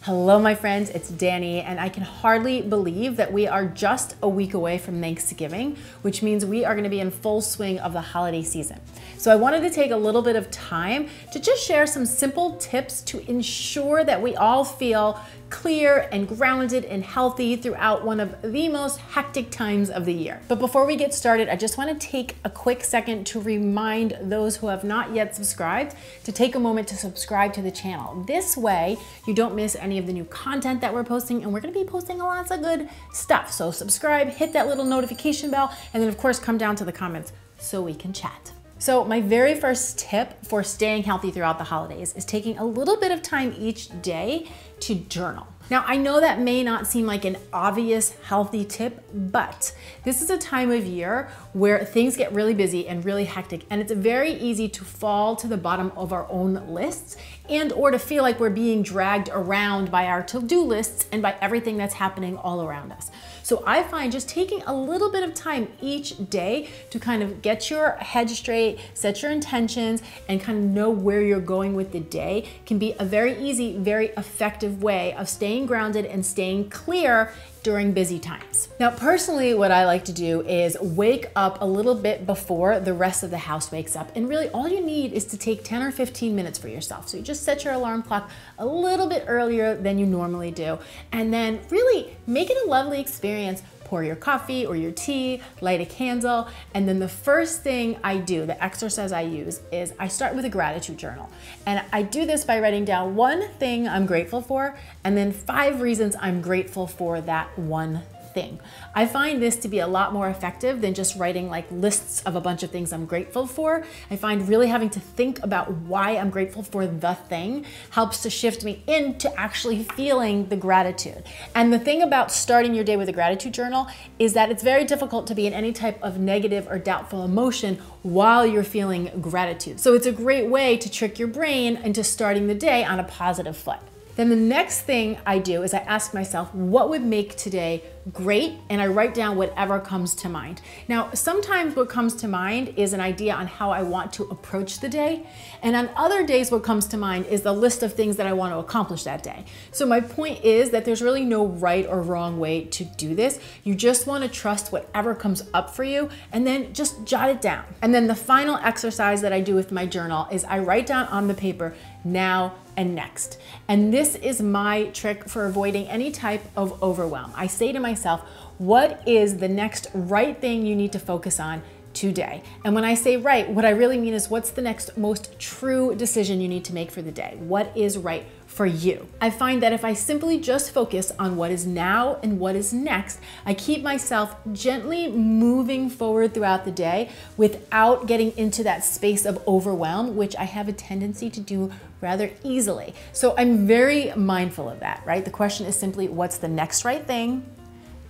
Hello, my friends, it's Danny, and I can hardly believe that we are just a week away from Thanksgiving, which means we are going to be in full swing of the holiday season. So I wanted to take a little bit of time to just share some simple tips to ensure that we all feel clear and grounded and healthy throughout one of the most hectic times of the year. But before we get started, I just want to take a quick second to remind those who have not yet subscribed to take a moment to subscribe to the channel. This way, you don't miss any of the new content that we're posting, and we're going to be posting lots of good stuff. So subscribe, hit that little notification bell, and then of course come down to the comments so we can chat. So my very first tip for staying healthy throughout the holidays is taking a little bit of time each day to journal. Now, I know that may not seem like an obvious healthy tip, but this is a time of year where things get really busy and really hectic, and it's very easy to fall to the bottom of our own lists or to feel like we're being dragged around by our to-do lists and by everything that's happening all around us. So I find just taking a little bit of time each day to kind of get your head straight, set your intentions, and kind of know where you're going with the day can be a very easy, very effective way of staying grounded and staying clear during busy times. Now, personally, what I like to do is wake up a little bit before the rest of the house wakes up. And really all you need is to take 10 or 15 minutes for yourself. So you just set your alarm clock a little bit earlier than you normally do. And then really make it a lovely experience. Pour your coffee or your tea, light a candle, and then the first thing I do, the exercise I use, is I start with a gratitude journal. And I do this by writing down one thing I'm grateful for, and then 5 reasons I'm grateful for that one thing. I find this to be a lot more effective than just writing like lists of a bunch of things I'm grateful for. I find really having to think about why I'm grateful for the thing helps to shift me into actually feeling the gratitude. And the thing about starting your day with a gratitude journal is that it's very difficult to be in any type of negative or doubtful emotion while you're feeling gratitude. So it's a great way to trick your brain into starting the day on a positive foot. Then the next thing I do is I ask myself, what would make today great? And I write down whatever comes to mind. Now, sometimes what comes to mind is an idea on how I want to approach the day. And on other days, what comes to mind is the list of things that I want to accomplish that day. So my point is that there's really no right or wrong way to do this. You just want to trust whatever comes up for you and then just jot it down. And then the final exercise that I do with my journal is I write down on the paper, now and next. And this is my trick for avoiding any type of overwhelm. I say to myself, what is the next right thing you need to focus on today? And when I say right, what I really mean is what's the next most true decision you need to make for the day? What is right for you? I find that if I simply just focus on what is now and what is next, I keep myself gently moving forward throughout the day without getting into that space of overwhelm, which I have a tendency to do rather easily. So I'm very mindful of that, right? The question is simply, what's the next right thing?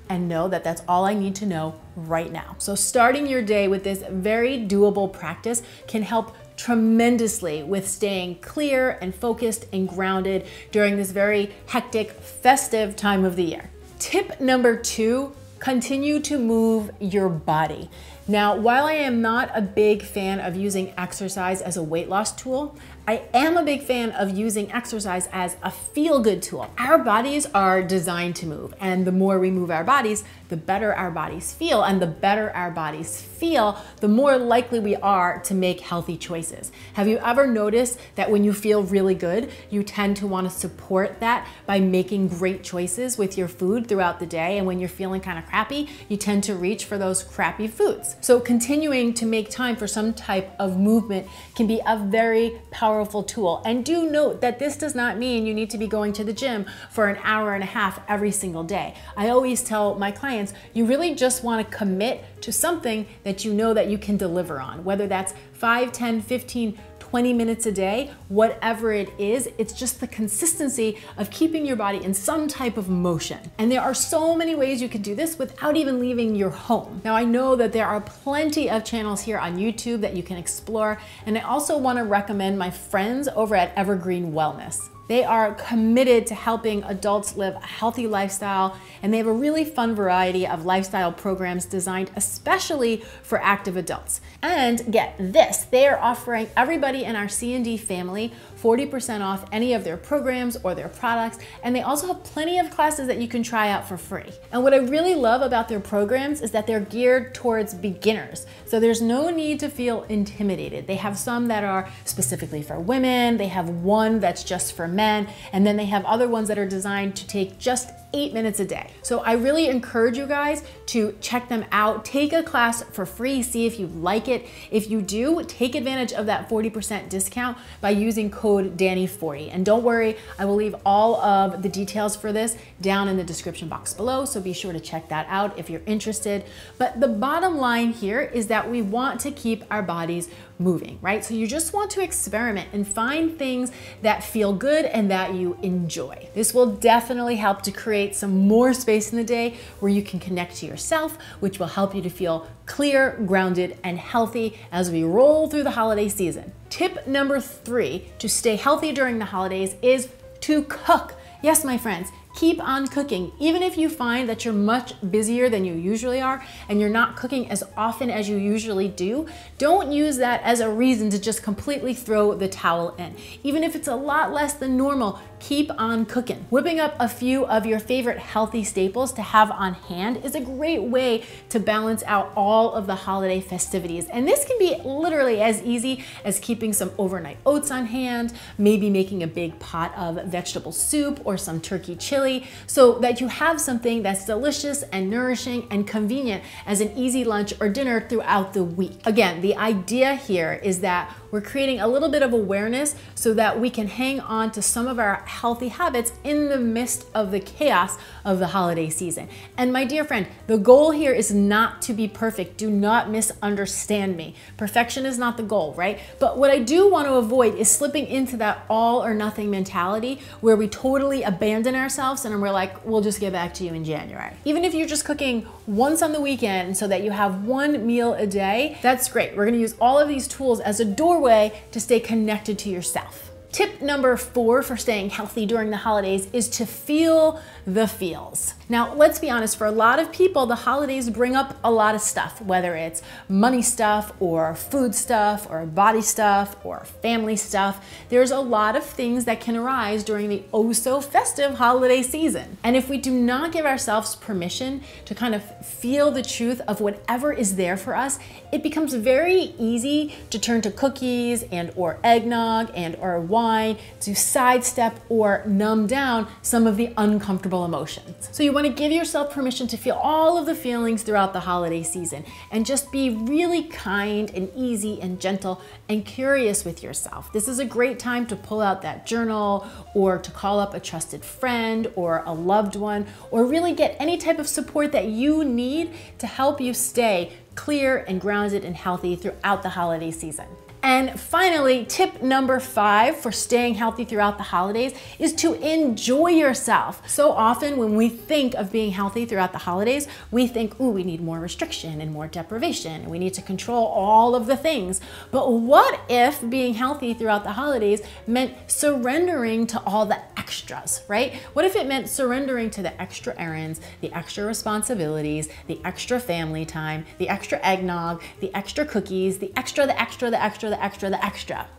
And know that that's all I need to know right now. So starting your day with this very doable practice can help tremendously with staying clear and focused and grounded during this very hectic, festive time of the year. Tip number 2, continue to move your body. Now, while I am not a big fan of using exercise as a weight loss tool, I am a big fan of using exercise as a feel-good tool. Our bodies are designed to move, and the more we move our bodies, the better our bodies feel, and the better our bodies feel, the more likely we are to make healthy choices. Have you ever noticed that when you feel really good, you tend to want to support that by making great choices with your food throughout the day, and when you're feeling kind of crappy, you tend to reach for those crappy foods? So continuing to make time for some type of movement can be a very powerful tool. And do note that this does not mean you need to be going to the gym for an hour and a half every single day. I always tell my clients, you really just want to commit to something that you know that you can deliver on, whether that's 5, 10, 15, 20 minutes a day, whatever it is, it's just the consistency of keeping your body in some type of motion. And there are so many ways you can do this without even leaving your home. Now, I know that there are plenty of channels here on YouTube that you can explore, and I also want to recommend my friends over at Evergreen Wellness. They are committed to helping adults live a healthy lifestyle, and they have a really fun variety of lifestyle programs designed especially for active adults. And get this, they are offering everybody in our C&D family 40% off any of their programs or their products, and they also have plenty of classes that you can try out for free. And what I really love about their programs is that they're geared towards beginners. So there's no need to feel intimidated. They have some that are specifically for women, they have one that's just for men, and then they have other ones that are designed to take just 8 minutes a day. So I really encourage you guys to check them out. Take a class for free, see if you like it. If you do, take advantage of that 40% discount by using code Danny40. And don't worry, I will leave all of the details for this down in the description box below, so be sure to check that out if you're interested. But the bottom line here is that we want to keep our bodies moving, right? So you just want to experiment and find things that feel good and that you enjoy. This will definitely help to create some more space in the day where you can connect to yourself, which will help you to feel clear, grounded, and healthy as we roll through the holiday season. Tip number 3 to stay healthy during the holidays is to cook. Yes, my friends, keep on cooking. Even if you find that you're much busier than you usually are and you're not cooking as often as you usually do, don't use that as a reason to just completely throw the towel in. Even if it's a lot less than normal, keep on cooking. Whipping up a few of your favorite healthy staples to have on hand is a great way to balance out all of the holiday festivities. And this can be literally as easy as keeping some overnight oats on hand, maybe making a big pot of vegetable soup or some turkey chili, so that you have something that's delicious and nourishing and convenient as an easy lunch or dinner throughout the week. Again, the idea here is that we're creating a little bit of awareness so that we can hang on to some of our healthy habits in the midst of the chaos of the holiday season. And my dear friend, the goal here is not to be perfect. Do not misunderstand me. Perfection is not the goal, right? But what I do want to avoid is slipping into that all or nothing mentality where we totally abandon ourselves and we're like, we'll just get back to you in January. Even if you're just cooking once on the weekend so that you have one meal a day, that's great. We're going to use all of these tools as a doorway to stay connected to yourself. Tip number 4 for staying healthy during the holidays is to feel the feels. Now, let's be honest, for a lot of people, the holidays bring up a lot of stuff, whether it's money stuff or food stuff or body stuff or family stuff. There's a lot of things that can arise during the oh so festive holiday season. And if we do not give ourselves permission to kind of feel the truth of whatever is there for us, it becomes very easy to turn to cookies and or eggnog and or wine to sidestep or numb down some of the uncomfortable emotions. So you want to give yourself permission to feel all of the feelings throughout the holiday season and just be really kind and easy and gentle and curious with yourself. This is a great time to pull out that journal or to call up a trusted friend or a loved one or really get any type of support that you need to help you stay clear and grounded and healthy throughout the holiday season. And finally, tip number 5 for staying healthy throughout the holidays is to enjoy yourself. So often when we think of being healthy throughout the holidays, we think, ooh, we need more restriction and more deprivation, and we need to control all of the things. But what if being healthy throughout the holidays meant surrendering to all the extras, right? What if it meant surrendering to the extra errands, the extra responsibilities, the extra family time, the extra eggnog, the extra cookies, the extra.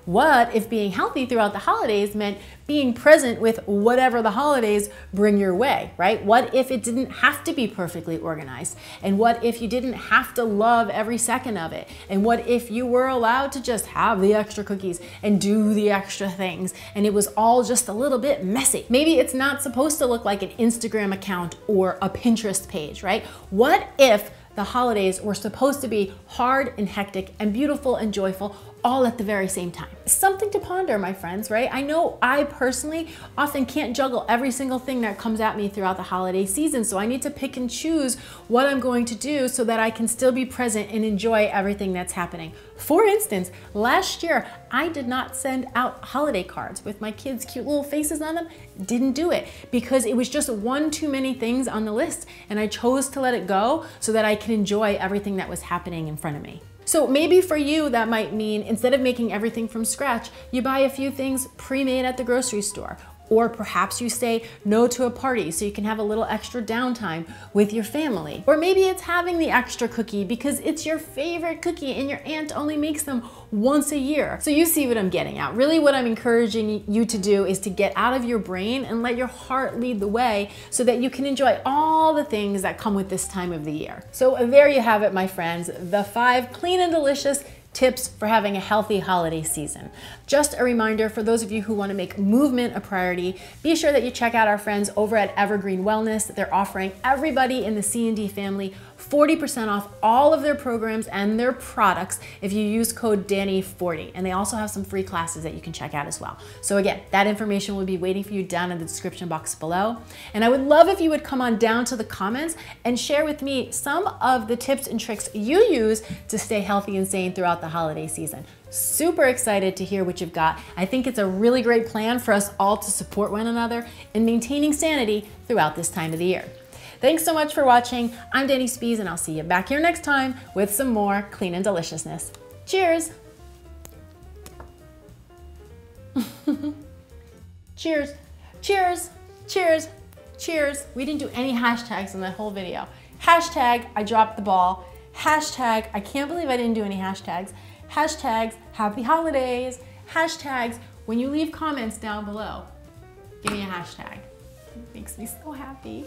What if being healthy throughout the holidays meant being present with whatever the holidays bring your way, right? What if it didn't have to be perfectly organized? And what if you didn't have to love every second of it? And what if you were allowed to just have the extra cookies and do the extra things and it was all just a little bit messy? Maybe it's not supposed to look like an Instagram account or a Pinterest page, right? What if the holidays were supposed to be hard and hectic and beautiful and joyful all at the very same time? Something to ponder, my friends, right? I know I personally often can't juggle every single thing that comes at me throughout the holiday season, so I need to pick and choose what I'm going to do so that I can still be present and enjoy everything that's happening. For instance, last year, I did not send out holiday cards with my kids' cute little faces on them. Didn't do it because it was just one too many things on the list, and I chose to let it go so that I can enjoy everything that was happening in front of me. So maybe for you, that might mean instead of making everything from scratch, you buy a few things pre-made at the grocery store, Or perhaps you say no to a party so you can have a little extra downtime with your family. Or maybe it's having the extra cookie because it's your favorite cookie and your aunt only makes them once a year. So you see what I'm getting at. Really what I'm encouraging you to do is to get out of your brain and let your heart lead the way so that you can enjoy all the things that come with this time of the year. So there you have it, my friends, the 5 clean and delicious tips for having a healthy holiday season. Just a reminder for those of you who want to make movement a priority, be sure that you check out our friends over at Evergreen Wellness. They're offering everybody in the C&D family 40% off all of their programs and their products if you use code Danny40. And they also have some free classes that you can check out as well. So again, that information will be waiting for you down in the description box below. And I would love if you would come on down to the comments and share with me some of the tips and tricks you use to stay healthy and sane throughout the holiday season. Super excited to hear what you've got. I think it's a really great plan for us all to support one another in maintaining sanity throughout this time of the year. Thanks so much for watching. I'm Danny Spees, and I'll see you back here next time with some more clean and deliciousness. Cheers. Cheers, cheers, cheers, cheers. We didn't do any hashtags in that whole video. Hashtag, I dropped the ball. Hashtag, I can't believe I didn't do any hashtags. Hashtags, happy holidays. Hashtags, when you leave comments down below, give me a hashtag. It makes me so happy.